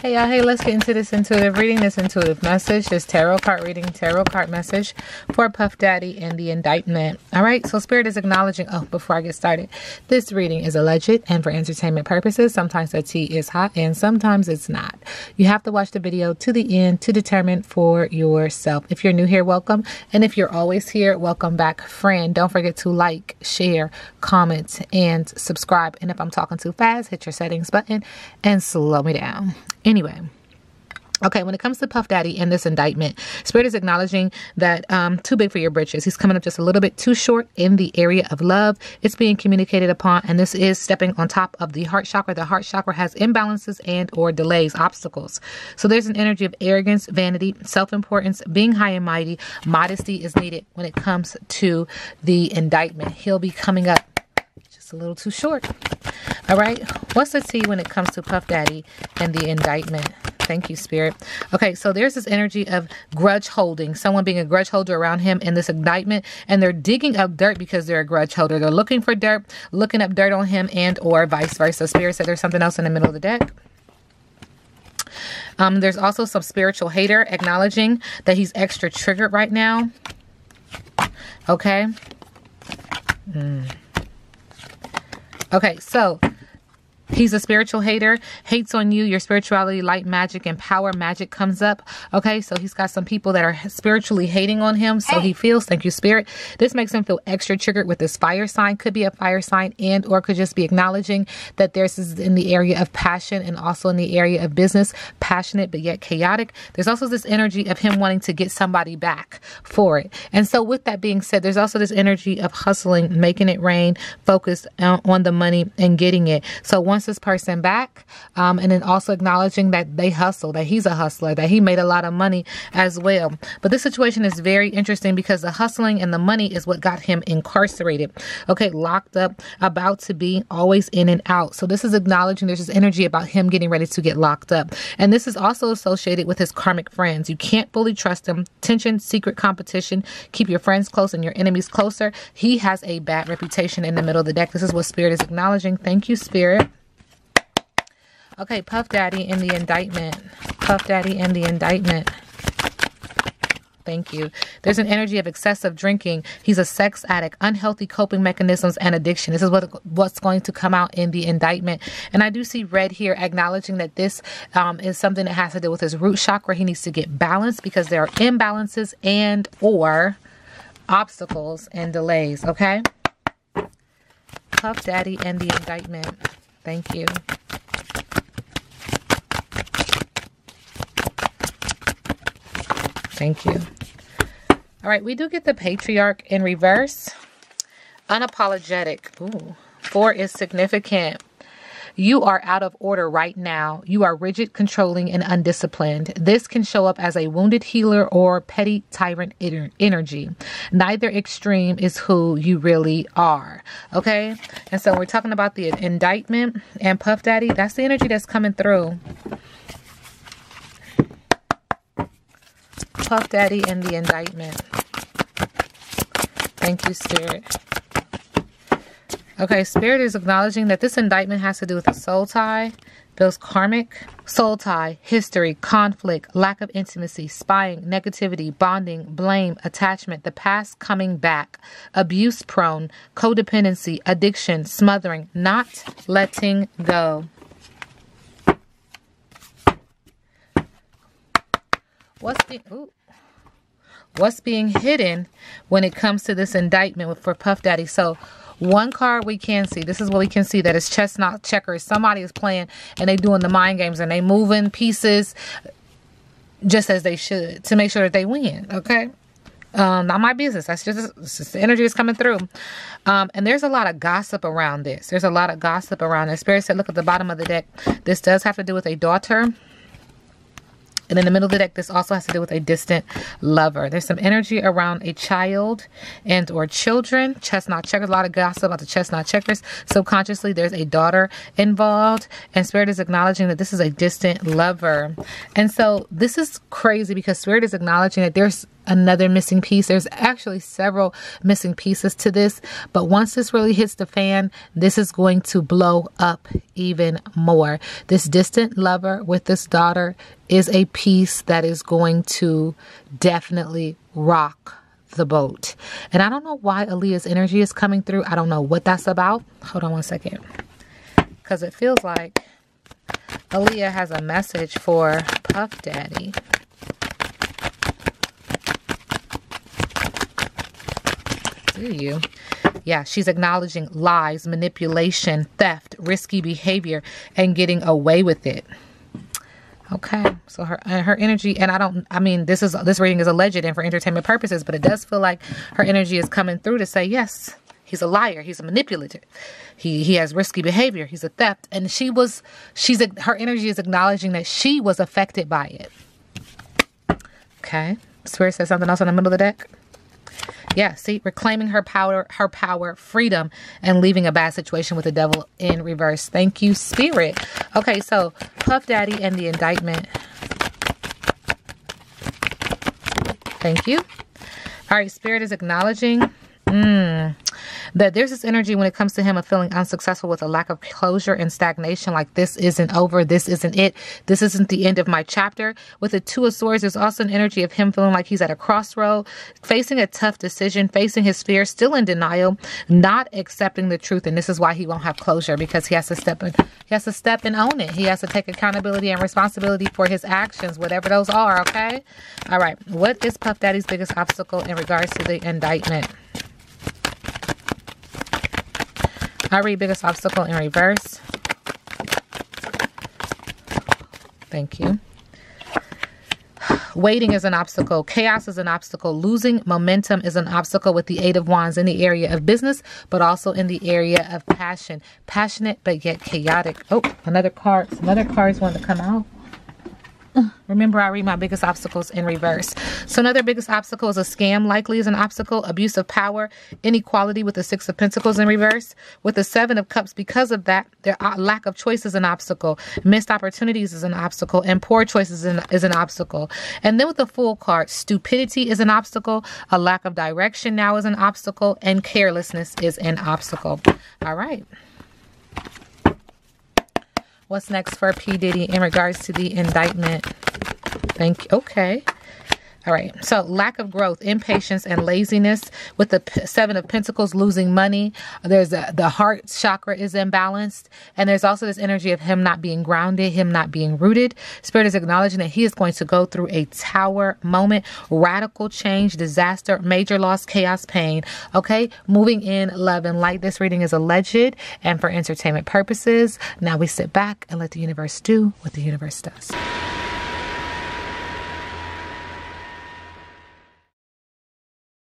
Hey y'all, hey, let's get into this intuitive reading, this intuitive message, this tarot card reading, tarot card message for Puff Daddy and the Indictment. All right, so Spirit is acknowledging, before I get started, this reading is alleged and for entertainment purposes. Sometimes the tea is hot and sometimes it's not. You have to watch the video to the end to determine for yourself. If you're new here, welcome. And if you're always here, welcome back, friend. Don't forget to like, share, comment, and subscribe. And if I'm talking too fast, hit your settings button and slow me down. Anyway, okay, when it comes to Puff Daddy and this indictment, Spirit is acknowledging that too big for your britches. He's coming up just a little bit too short in the area of love. It's being communicated upon, and this is stepping on top of the heart chakra. The heart chakra has imbalances and or delays, obstacles. So there's an energy of arrogance, vanity, self-importance, being high and mighty. Modesty is needed when it comes to the indictment. He'll be coming up just a little too short. All right, what's the tea when it comes to Puff Daddy and the indictment? Thank you, Spirit. Okay, so there's this energy of grudge holding, someone being a grudge holder around him in this indictment, and they're digging up dirt because they're a grudge holder. They're looking for dirt, looking up dirt on him, and or vice versa. Spirit said there's something else in the middle of the deck. There's also some spiritual hater acknowledging that he's extra triggered right now. Okay. Okay, so he's a spiritual hater, hates on you, your spirituality, light magic, and power magic comes up. Okay, so he's got some people that are spiritually hating on him. So he feels, thank you, Spirit. This makes him feel extra triggered with this fire sign. Could be a fire sign and or could just be acknowledging that there's in the area of passion and also in the area of business, passionate but yet chaotic. There's also this energy of him wanting to get somebody back for it. And so with that being said, there's also this energy of hustling, making it rain, focused on the money and getting it. So once this person back, and then also acknowledging that they hustle, that he's a hustler, that he made a lot of money as well. But this situation is very interesting because the hustling and the money is what got him incarcerated. Okay, locked up, about to be, always in and out. So this is acknowledging there's this energy about him getting ready to get locked up. And this is also associated with his karmic friends. You can't fully trust them. Tension, secret competition. Keep your friends close and your enemies closer. He has a bad reputation in the middle of the deck. This is what Spirit is acknowledging. Thank you, Spirit. Okay, Puff Daddy and the indictment. Puff Daddy and the indictment. Thank you. There's an energy of excessive drinking. He's a sex addict, unhealthy coping mechanisms, and addiction. This is what's going to come out in the indictment. And I do see red here acknowledging that this is something that has to do with his root chakra. He needs to get balanced because there are imbalances and or obstacles and delays. Okay? Puff Daddy and the indictment. Thank you. Thank you. All right, we do get the patriarch in reverse. Unapologetic. Ooh. 4 is significant. You are out of order right now. You are rigid, controlling, and undisciplined. This can show up as a wounded healer or petty tyrant energy. Neither extreme is who you really are. Okay? And so we're talking about the indictment and Puff Daddy. That's the energy that's coming through. Puff Daddy and the indictment. Thank you, Spirit. Okay, Spirit is acknowledging that this indictment has to do with a soul tie. Feels karmic. Soul tie, history, conflict, lack of intimacy, spying, negativity, bonding, blame, attachment, the past coming back, abuse prone, codependency, addiction, smothering, not letting go. What's being hidden when it comes to this indictment for Puff Daddy? So one card we can see, this is what we can see, that is chestnut checkers. Somebody is playing and they doing the mind games and they moving pieces just as they should to make sure that they win. Okay. Not my business. That's just the energy is coming through. And there's a lot of gossip around this. There's a lot of gossip around this. Spirit said, look at the bottom of the deck. This does have to do with a daughter. And in the middle of the deck, this also has to do with a distant lover. There's some energy around a child and or children. Chestnut checkers, a lot of gossip about the chestnut checkers. Subconsciously, there's a daughter involved. And Spirit is acknowledging that this is a distant lover. And so this is crazy because Spirit is acknowledging that there's another missing piece. There's actually several missing pieces to this, but once this really hits the fan, this is going to blow up even more. This distant lover with this daughter is a piece that is going to definitely rock the boat. And I don't know why Aaliyah's energy is coming through. I don't know what that's about. Hold on one second, because it feels like Aaliyah has a message for Puff Daddy. Do you? Yeah, she's acknowledging lies, manipulation, theft, risky behavior, and getting away with it. Okay, so her energy, and I mean, this reading is alleged and for entertainment purposes, but it does feel like her energy is coming through to say, yes, he's a liar, he's a manipulator, he has risky behavior, he's a theft, and her energy is acknowledging that she was affected by it. Okay, Spirit says something else in the middle of the deck. Yeah, see, reclaiming her power, freedom, and leaving a bad situation with the devil in reverse. Thank you, Spirit. Okay, so Puff Daddy and the indictment. Thank you. All right, Spirit is acknowledging that there's this energy when it comes to him of feeling unsuccessful with a lack of closure and stagnation, like this isn't over, this isn't it, this isn't the end of my chapter. With the Two of Swords, there's also an energy of him feeling like he's at a crossroad, facing a tough decision, facing his fear, still in denial, not accepting the truth. And this is why he won't have closure, because he has to step and own it. He has to take accountability and responsibility for his actions, whatever those are. Okay, all right, what is Puff Daddy's biggest obstacle in regards to the indictment? I read biggest obstacle in reverse. Thank you. Waiting is an obstacle. Chaos is an obstacle. Losing momentum is an obstacle with the Eight of Wands in the area of business, but also in the area of passion. Passionate, but yet chaotic. Oh, another card. Some other cards want to come out. Remember, I read my biggest obstacles in reverse. So another biggest obstacle is a scam, likely is an obstacle. Abuse of power, inequality with the Six of Pentacles in reverse. With the Seven of Cups, because of that, their lack of choice is an obstacle. Missed opportunities is an obstacle. And poor choices is an obstacle. And then with the Fool card, stupidity is an obstacle. A lack of direction now is an obstacle. And carelessness is an obstacle. All right. What's next for P. Diddy in regards to the indictment? Thank you. Okay. All right. So lack of growth, impatience, and laziness with the Seven of Pentacles, losing money. There's the heart chakra is imbalanced. And there's also this energy of him not being grounded, him not being rooted. Spirit is acknowledging that he is going to go through a tower moment, radical change, disaster, major loss, chaos, pain. Okay. Moving in love and light. This reading is alleged and for entertainment purposes. Now we sit back and let the universe do what the universe does.